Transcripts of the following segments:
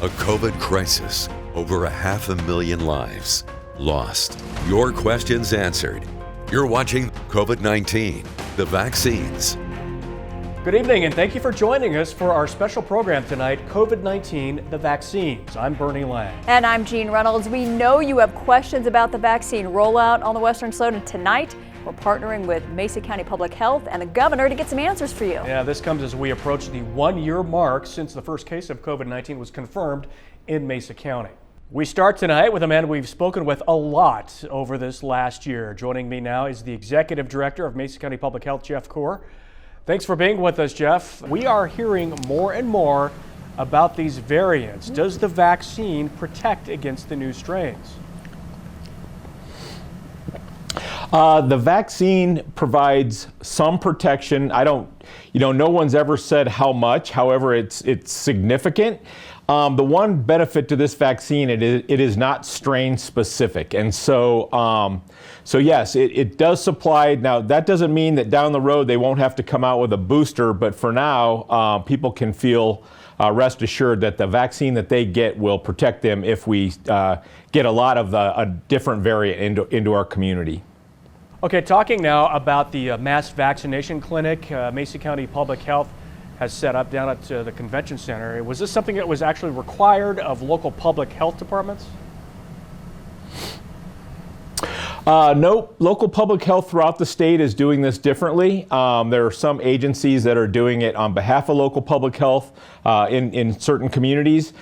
A COVID crisis, over 500,000 lives lost. Your questions answered. You're watching COVID-19, the vaccines. Good evening, and thank you for joining us for our special program tonight, COVID-19, the vaccines. I'm Bernie Lang. And I'm Jean Reynolds. We know you have questions about the vaccine rollout on the Western Slope, and tonight we're partnering with Mesa County Public Health and the governor to get some answers for you. Yeah, this comes as we approach the 1-year mark since the first case of COVID-19 was confirmed in Mesa County. We start tonight with a man we've spoken with a lot over this last year. Joining me now is the Executive Director of Mesa County Public Health, Jeff Coor. Thanks for being with us, Jeff. We are hearing more and more about these variants. Does the vaccine protect against the new strains? The vaccine provides some protection. No one's ever said how much. However, it's significant. The one benefit to this vaccine, it is not strain specific. And so yes, it does supply. Now, that doesn't mean that down the road they won't have to come out with a booster, but for now, people can feel rest assured that the vaccine that they get will protect them if we get a lot of a different variant into our community. Okay, talking now about the mass vaccination clinic Mesa County Public Health has set up down at the convention center. Was this something that was actually required of local public health departments? Nope. Local public health throughout the state is doing this differently. There are some agencies that are doing it on behalf of local public health in certain communities.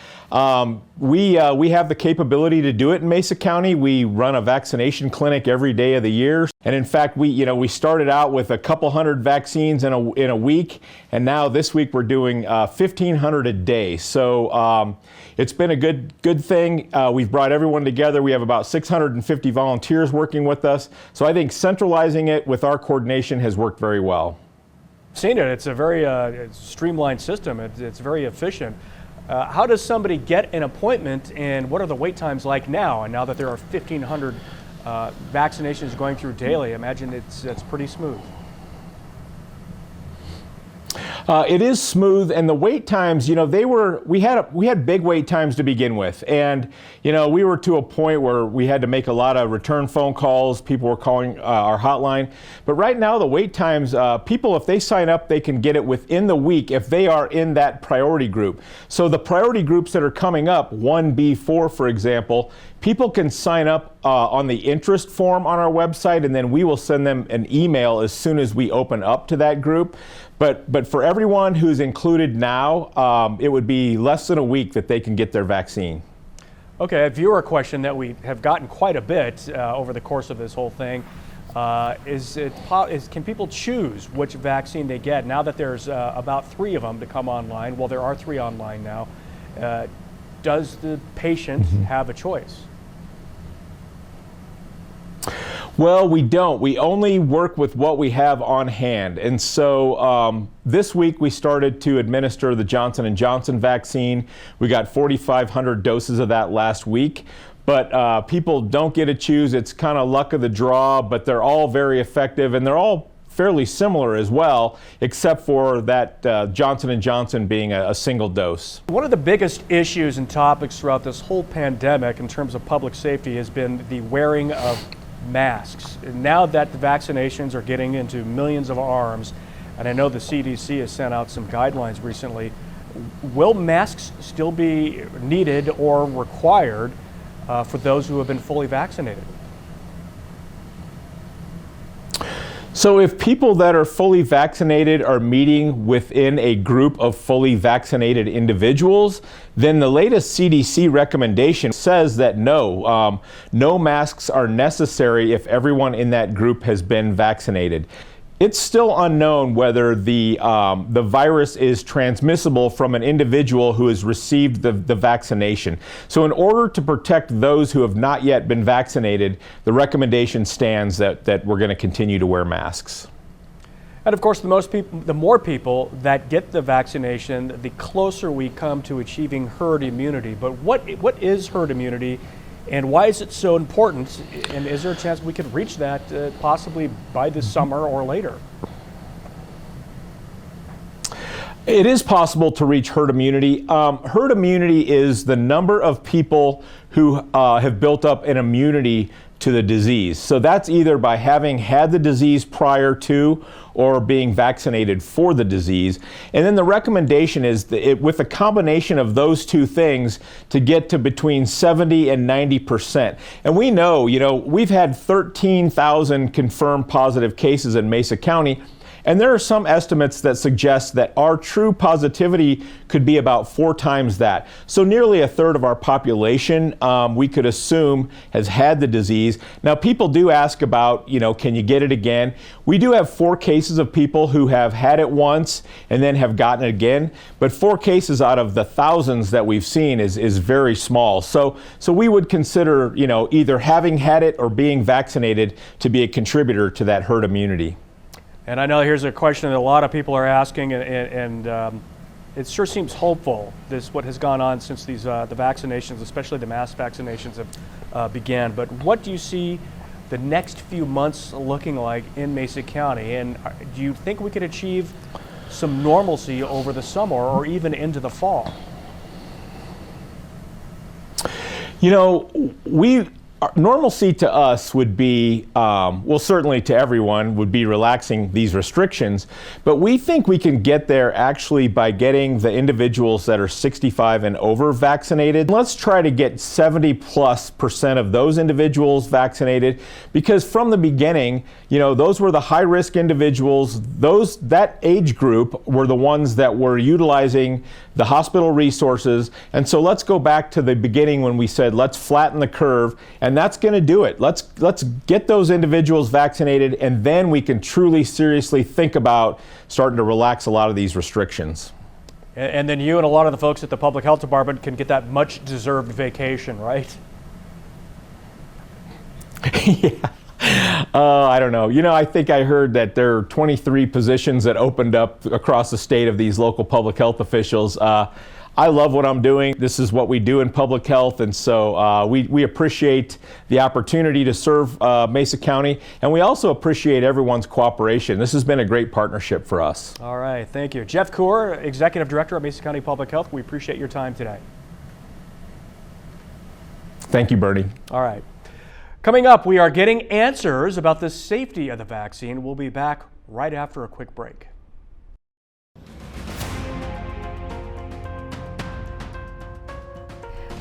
We have the capability to do it in Mesa County. We run a vaccination clinic every day of the year. And in fact, we started out with a couple hundred vaccines in a week, and now this week we're doing 1,500 a day. So it's been a good thing. We've brought everyone together. We have about 650 volunteers working with us. So I think centralizing it with our coordination has worked very well. Seen it. It's a very streamlined system. It's very efficient. How does somebody get an appointment, and what are the wait times like now? And now that there are 1,500 vaccinations going through daily, I imagine it's pretty smooth. It is smooth, and the wait times, we had big wait times to begin with, and we were to a point where we had to make a lot of return phone calls. People were calling our hotline, but right now the wait times, people, if they sign up, they can get it within the week if they are in that priority group. So the priority groups that are coming up, 1B4 for example, people can sign up on the interest form on our website, and then we will send them an email as soon as we open up to that group. But for everyone who's included now, it would be less than a week that they can get their vaccine. Okay, a viewer question that we have gotten quite a bit over the course of this whole thing can people choose which vaccine they get now that there's about 3 of them to come online? Well, there are 3 online now. Does the patient have a choice? Well, we don't. We only work with what we have on hand. And so this week we started to administer the Johnson & Johnson vaccine. We got 4,500 doses of that last week. But people don't get to choose. It's kind of luck of the draw, but they're all very effective, and they're all fairly similar as well, except for that Johnson & Johnson being a single dose. One of the biggest issues and topics throughout this whole pandemic in terms of public safety has been the wearing of masks. And now that the vaccinations are getting into millions of arms, and I know the CDC has sent out some guidelines recently, will masks still be needed or required for those who have been fully vaccinated? So if people that are fully vaccinated are meeting within a group of fully vaccinated individuals, then the latest CDC recommendation says that no masks are necessary if everyone in that group has been vaccinated. It's still unknown whether the virus is transmissible from an individual who has received the vaccination. So in order to protect those who have not yet been vaccinated, the recommendation stands that we're going to continue to wear masks. And of course, the more people that get the vaccination, the closer we come to achieving herd immunity. But what is herd immunity? And why is it so important? And is there a chance we could reach that possibly by this summer or later? It is possible to reach herd immunity. Herd immunity is the number of people who have built up an immunity to the disease. So that's either by having had the disease prior to or being vaccinated for the disease. And then the recommendation is that with a combination of those two things to get to between 70 and 90%. And we know, we've had 13,000 confirmed positive cases in Mesa County. And there are some estimates that suggest that our true positivity could be about 4 times that. So nearly a third of our population, we could assume, has had the disease. Now, people do ask about, can you get it again? We do have 4 cases of people who have had it once and then have gotten it again. But 4 cases out of the thousands that we've seen is very small. So we would consider, either having had it or being vaccinated to be a contributor to that herd immunity. And I know here's a question that a lot of people are asking, and it sure seems hopeful, what has gone on since the vaccinations, especially the mass vaccinations, have began. But what do you see the next few months looking like in Mesa County? And do you think we could achieve some normalcy over the summer or even into the fall? Normalcy to us would be, certainly to everyone, would be relaxing these restrictions. But we think we can get there actually by getting the individuals that are 65 and over vaccinated. Let's try to get 70+% of those individuals vaccinated, because from the beginning, those were the high-risk individuals. That age group were the ones that were utilizing the hospital resources. And so let's go back to the beginning when we said, let's flatten the curve, and that's going to do it. Let's get those individuals vaccinated, and then we can truly, seriously think about starting to relax a lot of these restrictions. And then you and a lot of the folks at the Public Health Department can get that much-deserved vacation, right? Yeah. I don't know. I think I heard that there are 23 positions that opened up across the state of these local public health officials. I love what I'm doing. This is what we do in public health, and so we appreciate the opportunity to serve Mesa County, and we also appreciate everyone's cooperation. This has been a great partnership for us. All right, thank you. Jeff Coor, Executive Director of Mesa County Public Health, we appreciate your time today. Thank you, Bernie. All right. Coming up, we are getting answers about the safety of the vaccine. We'll be back right after a quick break.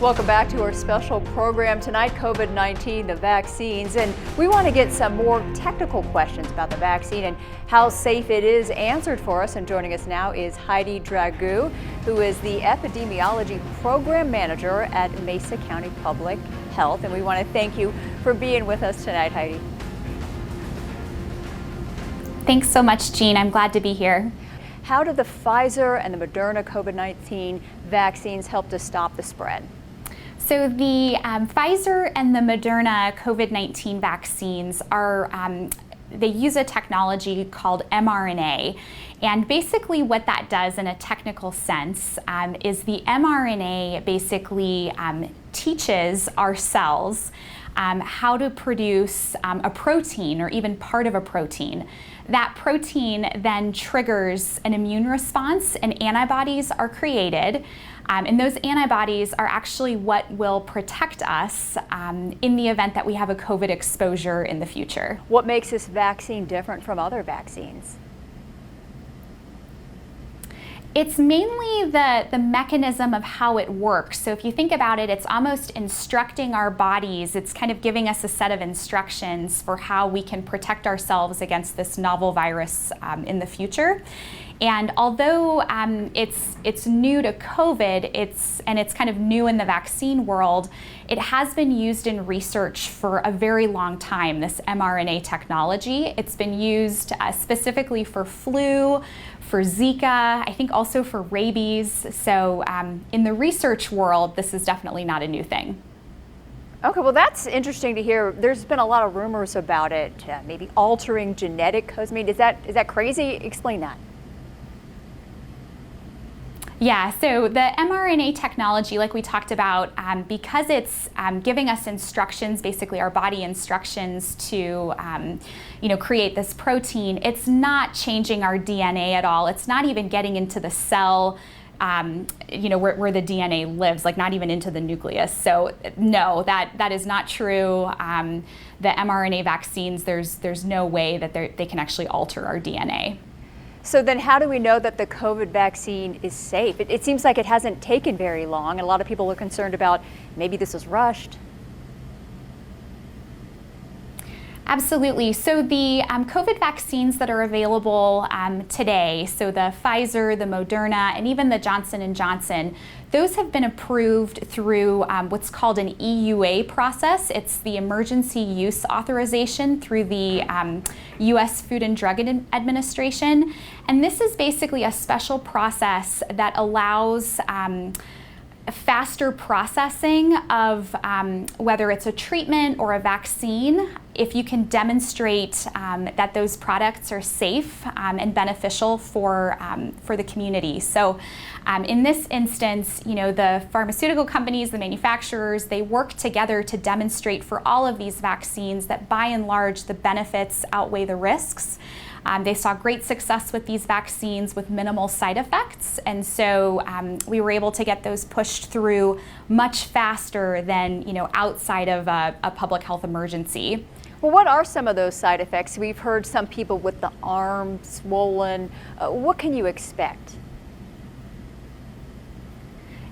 Welcome back to our special program tonight, COVID-19, the vaccines. And we want to get some more technical questions about the vaccine and how safe it is answered for us. And joining us now is Heidi Dragoo, who is the Epidemiology Program Manager at Mesa County Public Health. And we want to thank you for being with us tonight, Heidi. Thanks so much, Jean. I'm glad to be here. How did the Pfizer and the Moderna COVID-19 vaccines help to stop the spread? So the Pfizer and the Moderna COVID-19 vaccines they use a technology called mRNA. And basically what that does in a technical sense is the mRNA basically teaches our cells how to produce a protein or even part of a protein. That protein then triggers an immune response and antibodies are created. And those antibodies are actually what will protect us in the event that we have a COVID exposure in the future. What makes this vaccine different from other vaccines? It's mainly the mechanism of how it works. So if you think about it, it's almost instructing our bodies. It's kind of giving us a set of instructions for how we can protect ourselves against this novel virus in the future. And although it's new to COVID, it's kind of new in the vaccine world, it has been used in research for a very long time, this mRNA technology. It's been used specifically for flu, for Zika, I think also for rabies. So in the research world, this is definitely not a new thing. Okay, well that's interesting to hear. There's been a lot of rumors about it, maybe altering genetic codes. I mean, is that crazy? Explain that. Yeah, so the mRNA technology, like we talked about, because it's giving us instructions, basically our body instructions to, create this protein, it's not changing our DNA at all. It's not even getting into the cell, where the DNA lives, like not even into the nucleus. So no, that is not true. The mRNA vaccines, there's no way that they can actually alter our DNA. So then how do we know that the COVID vaccine is safe? It seems like it hasn't taken very long, and a lot of people are concerned about maybe this was rushed. Absolutely. So the COVID vaccines that are available today, so the Pfizer, the Moderna, and even the Johnson & Johnson, those have been approved through what's called an EUA process. It's the emergency use authorization through the U.S. Food and Drug Administration. And this is basically a special process that allows faster processing of whether it's a treatment or a vaccine, if you can demonstrate that those products are safe and beneficial for the community. So in this instance, the pharmaceutical companies, the manufacturers, they work together to demonstrate for all of these vaccines that by and large the benefits outweigh the risks. They saw great success with these vaccines with minimal side effects, and so we were able to get those pushed through much faster than outside of a public health emergency. Well, what are some of those side effects? We've heard some people with the arm swollen. What can you expect?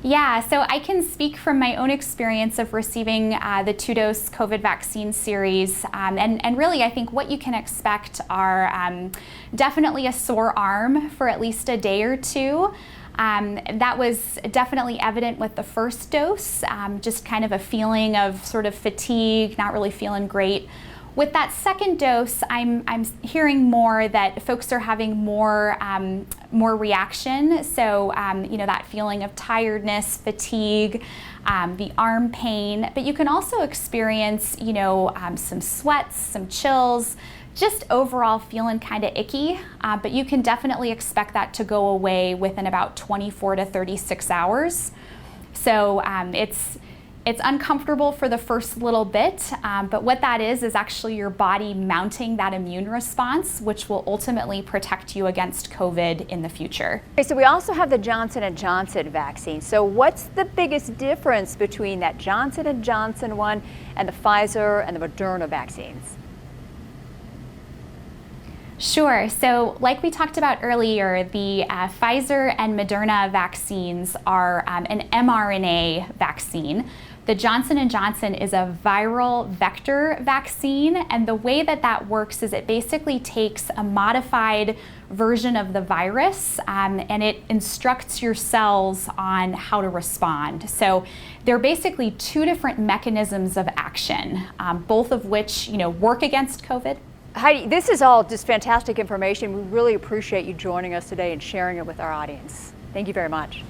Yeah, so I can speak from my own experience of receiving the 2-dose COVID vaccine series. And really, I think what you can expect are definitely a sore arm for at least a day or two. That was definitely evident with the first dose, just kind of a feeling of sort of fatigue, not really feeling great. With that second dose, I'm hearing more that folks are having more reaction. So that feeling of tiredness, fatigue, the arm pain. But you can also experience some sweats, some chills, just overall feeling kind of icky. But you can definitely expect that to go away within about 24 to 36 hours. So it's uncomfortable for the first little bit, but what that is actually your body mounting that immune response, which will ultimately protect you against COVID in the future. Okay, so we also have the Johnson & Johnson vaccine. So what's the biggest difference between that Johnson & Johnson one and the Pfizer and the Moderna vaccines? Sure. So like we talked about earlier, the Pfizer and Moderna vaccines are an mRNA vaccine. The Johnson & Johnson is a viral vector vaccine, and the way that works is it basically takes a modified version of the virus and it instructs your cells on how to respond. So they're basically two different mechanisms of action, both of which work against COVID. Heidi, this is all just fantastic information. We really appreciate you joining us today and sharing it with our audience. Thank you very much.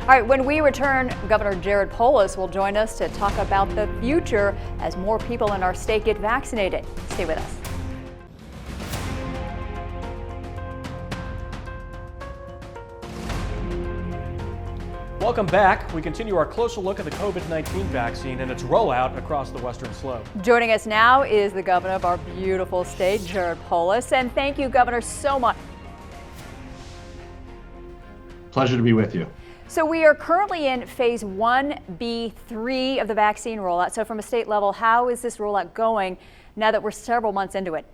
All right, when we return, Governor Jared Polis will join us to talk about the future as more people in our state get vaccinated. Stay with us. Welcome back. We continue our closer look at the COVID-19 vaccine and its rollout across the Western Slope. Joining us now is the governor of our beautiful state, Jared Polis. And thank you, Governor, so much. Pleasure to be with you. So we are currently in phase 1B3 of the vaccine rollout. So from a state level, how is this rollout going now that we're several months into it?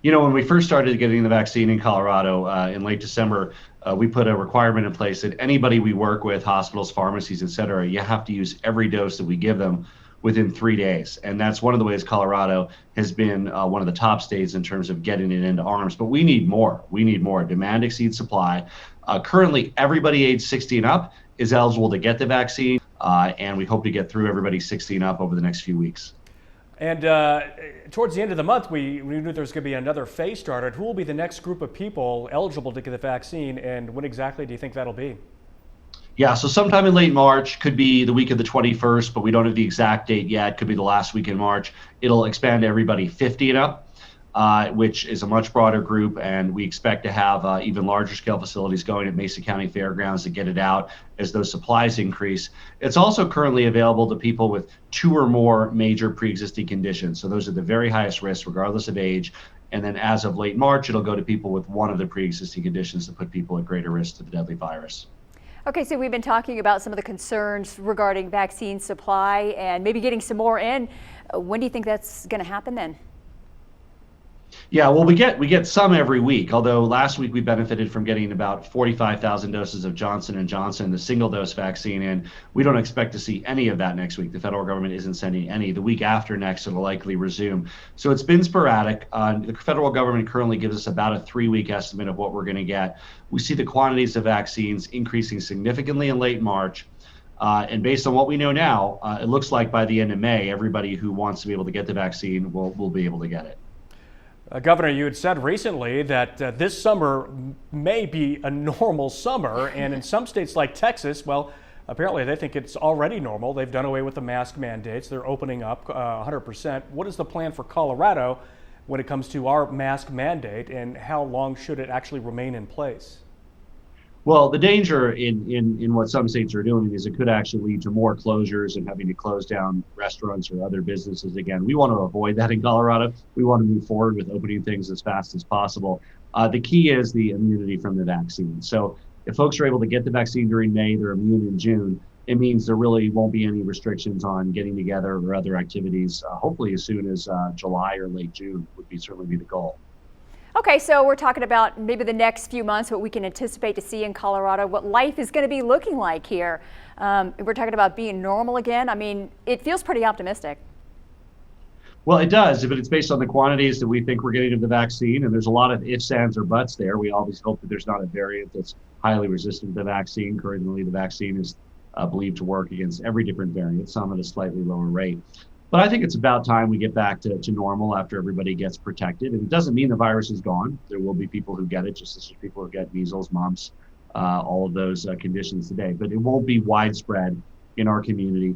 When we first started getting the vaccine in Colorado in late December, we put a requirement in place that anybody we work with, hospitals, pharmacies, et cetera, you have to use every dose that we give them within 3 days. And that's one of the ways Colorado has been one of the top states in terms of getting it into arms. But we need more. We need more. Demand exceeds supply. Currently, everybody age 60 and up is eligible to get the vaccine, and we hope to get through everybody 60 and up over the next few weeks. And towards the end of the month, we knew there was going to be another phase started. Who will be the next group of people eligible to get the vaccine, and when exactly do you think that'll be? Yeah, so sometime in late March, could be the week of the 21st, but we don't have the exact date yet. Could be the last week in March. It'll expand to everybody 50 and up. which is a much broader group, and we expect to have even larger scale facilities going at Mesa County Fairgrounds to get it out as those supplies increase. It's also currently available to people with 2 or more major pre-existing conditions. So those are the very highest risk, regardless of age. And then as of late March, it'll go to people with one of the pre-existing conditions to put people at greater risk to the deadly virus. Okay, so we've been talking about some of the concerns regarding vaccine supply and maybe getting some more in. When do you think that's going to happen then? Yeah, well, we get some every week, although last week we benefited from getting about 45,000 doses of Johnson & Johnson, the single-dose vaccine, and we don't expect to see any of that next week. The federal government isn't sending any. The week after next, it'll likely resume. So it's been sporadic. The federal government currently gives us about a 3-week estimate of what we're going to get. We see the quantities of vaccines increasing significantly in late March. And based on what we know now, it looks like by the end of May, everybody who wants to be able to get the vaccine will be able to get it. Governor, you had said recently that this summer may be a normal summer, and in some states like Texas, well, apparently they think it's already normal. They've done away with the mask mandates. They're opening up 100%. What is the plan for Colorado when it comes to our mask mandate, and how long should it actually remain in place? Well, the danger in what some states are doing is it could actually lead to more closures and having to close down restaurants or other businesses again. We want to avoid that in Colorado. We want to move forward with opening things as fast as possible. The key is the immunity from the vaccine. So if folks are able to get the vaccine during May, they're immune in June, it means there really won't be any restrictions on getting together or other activities, hopefully as soon as July or late June would certainly be the goal. Okay, so we're talking about maybe the next few months, what we can anticipate to see in Colorado, what life is going to be looking like here. We're talking about being normal again. I mean, it feels pretty optimistic. Well, it does, but it's based on the quantities that we think we're getting of the vaccine, and there's a lot of ifs, ands, or buts there. We always hope that there's not a variant that's highly resistant to the vaccine. Currently, the vaccine is believed to work against every different variant, some at a slightly lower rate. But I think it's about time we get back to normal after everybody gets protected. And it doesn't mean the virus is gone. There will be people who get it, just as people who get measles, mumps, all of those conditions today. But it won't be widespread in our community.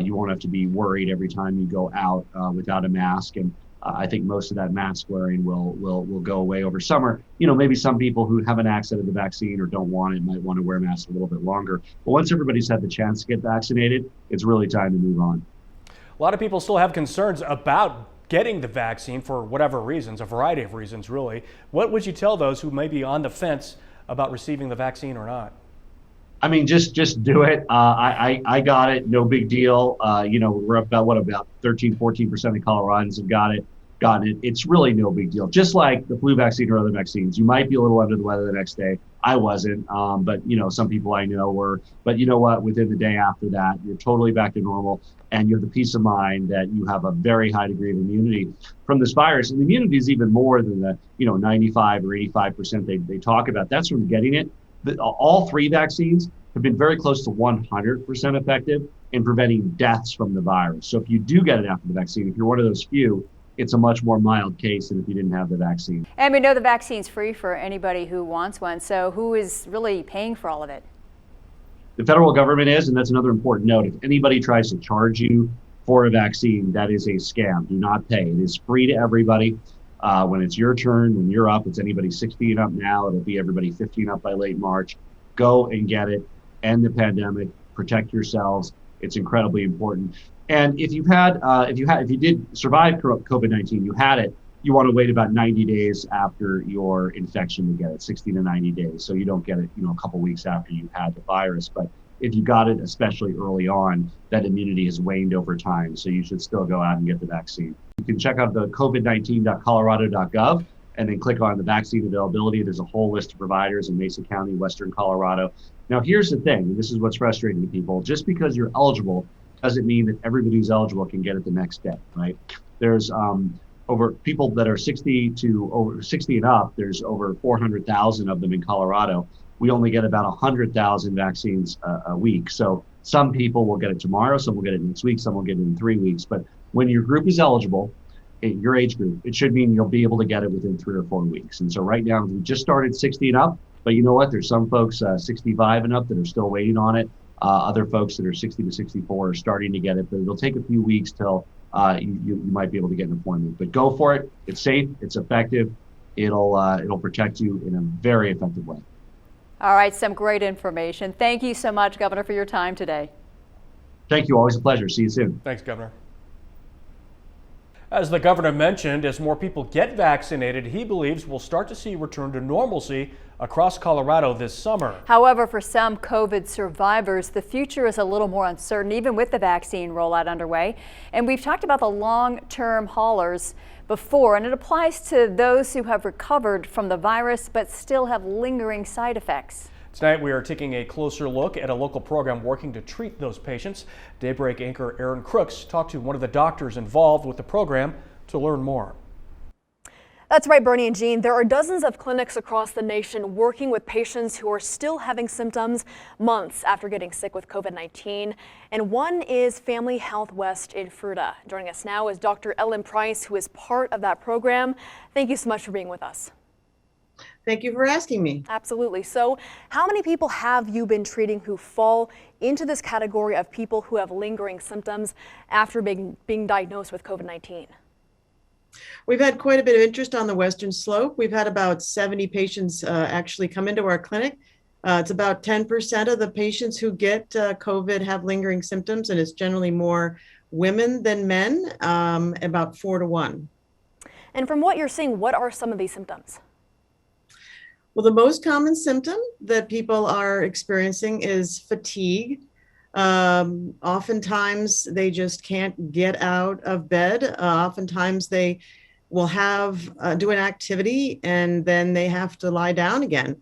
You won't have to be worried every time you go out without a mask. And I think most of that mask wearing will go away over summer. You know, maybe some people who haven't accepted the vaccine or don't want it might want to wear masks a little bit longer. But once everybody's had the chance to get vaccinated, it's really time to move on. A lot of people still have concerns about getting the vaccine for whatever reasons, a variety of reasons, really. What would you tell those who may be on the fence about receiving the vaccine or not? I mean, just do it. I got it. No big deal. We're up about 13, 14% of Coloradans have gotten it. It's really no big deal. Just like the flu vaccine or other vaccines, you might be a little under the weather the next day. I wasn't, but some people I know were. But you know what? Within the day after that, you're totally back to normal, and you have the peace of mind that you have a very high degree of immunity from this virus. And the immunity is even more than the 95 or 85% they talk about. That's from getting it. All 3 vaccines have been very close to 100% effective in preventing deaths from the virus. So if you do get it after the vaccine, if you're one of those few, it's a much more mild case than if you didn't have the vaccine. And we know the vaccine's free for anybody who wants one. So who is really paying for all of it? The federal government is, and that's another important note. If anybody tries to charge you for a vaccine, that is a scam. Do not pay. It is free to everybody. When it's your turn, when you're up, it's anybody 60 and up now. It'll be everybody 50 and up by late March. Go and get it. End the pandemic. Protect yourselves. It's incredibly important. And if you did survive COVID-19, you had it, you want to wait about 90 days after your infection to get it, 60 to 90 days. So you don't get it, a couple weeks after you had the virus. But if you got it, especially early on, that immunity has waned over time. So you should still go out and get the vaccine. You can check out the covid19.colorado.gov and then click on the vaccine availability. There's a whole list of providers in Mesa County, Western Colorado. Now, here's the thing, and this is what's frustrating to people. Just because you're eligible doesn't mean that everybody who's eligible can get it the next day, right? There's over people that are 60 and up, there's over 400,000 of them in Colorado. We only get about 100,000 vaccines a week. So some people will get it tomorrow, some will get it next week, some will get it in 3 weeks. But when your group is eligible, in your age group, it should mean you'll be able to get it within 3 or 4 weeks. And so right now, we just started 60 and up, but you know what? There's some folks 65 and up that are still waiting on it. Other folks that are 60 to 64 are starting to get it, but it'll take a few weeks till you might be able to get an appointment. But go for it. It's safe. It's effective. It'll protect you in a very effective way. All right, some great information. Thank you so much, Governor, for your time today. Thank you. Always a pleasure. See you soon. Thanks, Governor. As the governor mentioned, as more people get vaccinated, he believes we'll start to see a return to normalcy across Colorado this summer. However, for some COVID survivors, the future is a little more uncertain, even with the vaccine rollout underway. And we've talked about the long-term haulers before, and it applies to those who have recovered from the virus but still have lingering side effects. Tonight, we are taking a closer look at a local program working to treat those patients. Daybreak anchor Aaron Crooks talked to one of the doctors involved with the program to learn more. That's right, Bernie and Jean. There are dozens of clinics across the nation working with patients who are still having symptoms months after getting sick with COVID-19. And one is Family Health West in Fruita. Joining us now is Dr. Ellen Price, who is part of that program. Thank you so much for being with us. Thank you for asking me. Absolutely. So how many people have you been treating who fall into this category of people who have lingering symptoms after being diagnosed with COVID-19? We've had quite a bit of interest on the Western Slope. We've had about 70 patients actually come into our clinic. It's about 10% of the patients who get COVID have lingering symptoms, and it's generally more women than men, about 4 to 1. And from what you're seeing, what are some of these symptoms? Well, the most common symptom that people are experiencing is fatigue. Oftentimes they just can't get out of bed. Oftentimes they will do an activity and then they have to lie down again.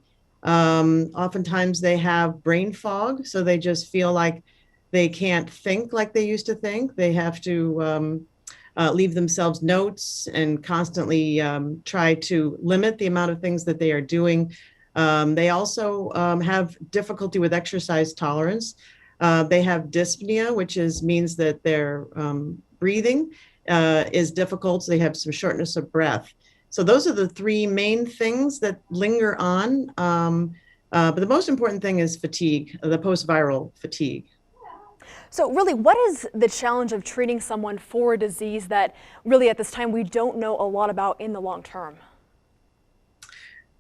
Oftentimes they have brain fog, so they just feel like they can't think like they used to think. They have to leave themselves notes and constantly try to limit the amount of things that they are doing. They also have difficulty with exercise tolerance. They have dyspnea, which means that their breathing is difficult. So they have some shortness of breath. So those are the three main things that linger on. But the most important thing is fatigue, the post-viral fatigue. So really, what is the challenge of treating someone for a disease that really at this time we don't know a lot about in the long term?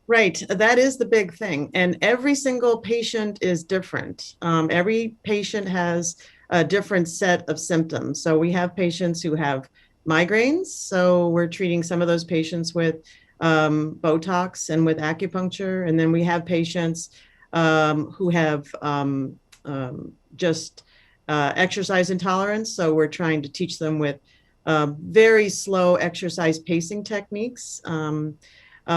Right, that is the big thing. And every single patient is different. Every patient has a different set of symptoms. So we have patients who have migraines. So we're treating some of those patients with Botox and with acupuncture. And then we have patients who have just exercise intolerance. So we're trying to teach them with very slow exercise pacing techniques.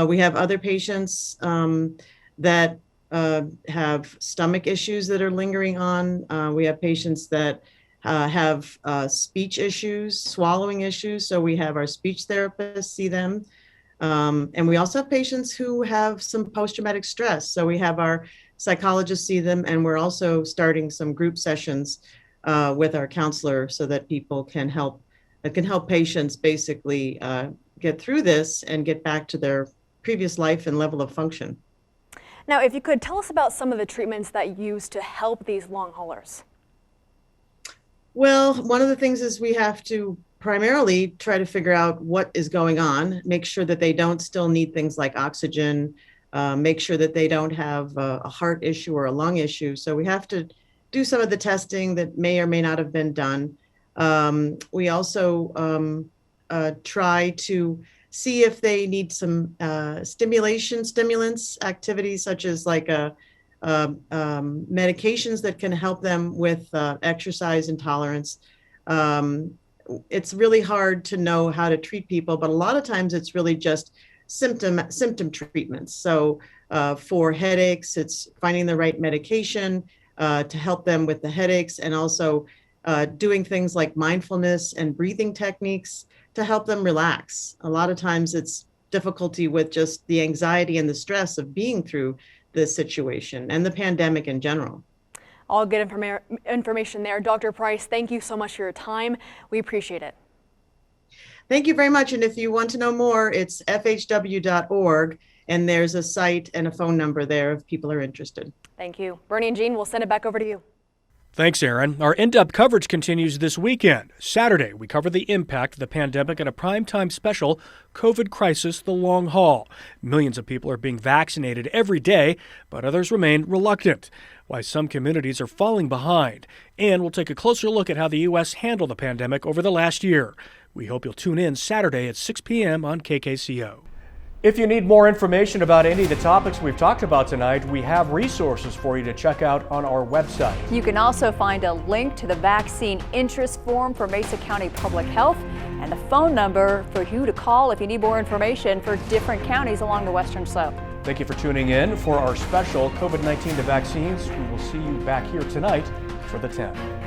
We have other patients that have stomach issues that are lingering on. We have patients that have speech issues, swallowing issues. So we have our speech therapists see them. And we also have patients who have some post-traumatic stress. So we have our psychologists see them, and we're also starting some group sessions with our counselor so that people can help patients basically get through this and get back to their previous life and level of function. Now, if you could tell us about some of the treatments that you use to help these long haulers. Well, one of the things is we have to primarily try to figure out what is going on, make sure that they don't still need things like oxygen, make sure that they don't have a heart issue or a lung issue. So we have to do some of the testing that may or may not have been done. We also try to see if they need some stimulants activities, such as like medications that can help them with exercise intolerance. It's really hard to know how to treat people, but a lot of times it's really just symptom treatments. So for headaches, it's finding the right medication to help them with the headaches, and also doing things like mindfulness and breathing techniques to help them relax. A lot of times it's difficulty with just the anxiety and the stress of being through this situation and the pandemic in general. All good information there. Dr. Price, thank you so much for your time. We appreciate it. Thank you very much. And if you want to know more, it's fhw.org, and there's a site and a phone number there if people are interested. Thank you. Bernie and Jean, we'll send it back over to you. Thanks, Aaron. Our in-depth coverage continues this weekend. Saturday, we cover the impact of the pandemic in a primetime special, COVID Crisis: The Long Haul. Millions of people are being vaccinated every day, but others remain reluctant. Why some communities are falling behind. And we'll take a closer look at how the U.S. handled the pandemic over the last year. We hope you'll tune in Saturday at 6 p.m. on KKCO. If you need more information about any of the topics we've talked about tonight, we have resources for you to check out on our website. You can also find a link to the vaccine interest form for Mesa County Public Health and the phone number for you to call if you need more information for different counties along the western slope. Thank you for tuning in for our special COVID-19 The Vaccines. We will see you back here tonight for the 10th.